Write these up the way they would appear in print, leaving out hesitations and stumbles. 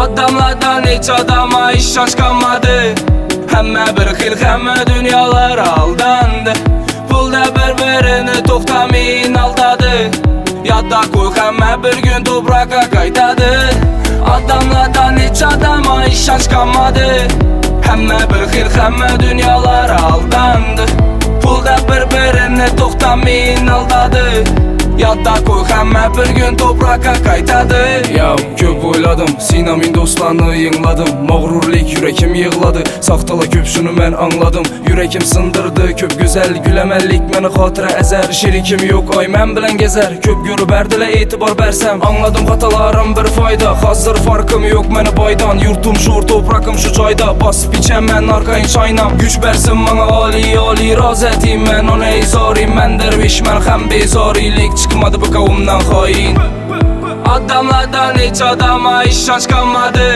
Adamlardan hiç adama iş aşkamadı. Həmmə bir xil, həmmə dünyalar aldandı. Pulda bir-birini toxtamayın aldadı. Yadda qoy, həmmə bir gün toprağa qaytadı. Adamlardan hiç adama iş aşkamadı. Həmmə bir xil, həmmə dünyalar aldandı. Pulda bir-birini toxtamayın aldadı. Yadda qoy, həmmə bir gün toprağa qaytadı. Ya köp oyladım, sinamin dostlarını yığladım. Mağrurlik yürekim yığladı, saxtala köp şunu mən anladım. Yürekim sındırdı, köp güzel güləməllik məni xatirə əzər. Şirikim yok, ay mən bilən gezər. Köp görüb ərdilə etibar bərsəm, anladım xatalarım bir fayda. Hazır farkım yok məni baydan, yurtum şur, toprakım şu çayda. Basıb içəm mən arxayın çaynam, güç bərsin bana ali ali razətim. Mən ona izarim, mən dərviş, mən xəm bezarilik. Çıkmadı bu kavumdan hain. Adamlardan hiç adama iş aşkamadı.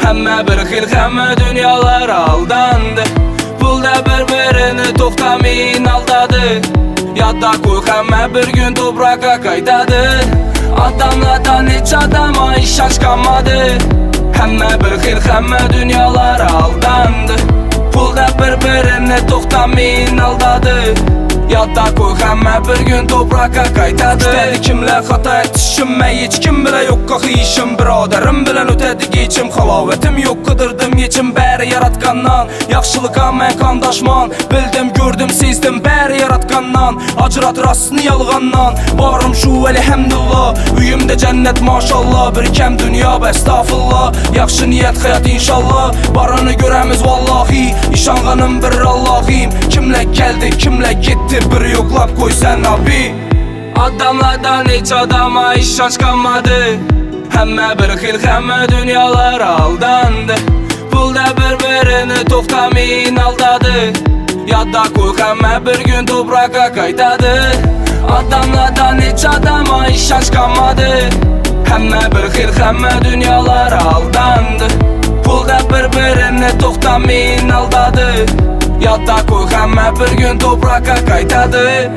Həmmə bir xil, həmmə dünyalar aldandı. Pulda bir-birini toxtamayın aldadı. Yadda qoy, həmmə bir gün toprağa qaytadı. Adamlardan hiç adama iş aşkamadı. Həmmə bir xil, həmmə dünyalar aldandı. Pulda bir-birini toxtamayın aldadı. Yadda qoy, həmmə bir gün toprağa qaytadı. İstədi kimlə xata etişim, mən heç kim bilə yox qaxıyışım. Biradərim bilən ötədi geçim, xalavətim yox qıdırdım yeçim. Bəri yaratqandan, yaxşılıqa mən qandaşman. Bildim, gördüm, sezdim, bəri yaratqandan. Acırat rastını yalğandan, varım şu əlhəmdülillah. Üyümdə cənnət maşallah, bir kəm dünya bəstağfurullah. Yaxşı niyyət həyat inşallah, varını görəmiz vallahi. İşanğanım bir Allahim, kimlə gəldi, kimlə getdi, bir yoklap koy sen abi. Adamlardan hiç adama iş aşkamadı. Həmmə bir xil, həmmə dünyalar aldandı. Pulda bir-birini toxtamayın aldadı. Yadda qoy, həmmə bir gün toprağa qaytadı. Adamlardan hiç adama iş aşkamadı. Həmmə bir xil, həmmə dünyalar aldandı. Pulda bir-birini toxtamayın aldadı. Yadda qoy, həmmə bir gün toprağa qaytadı.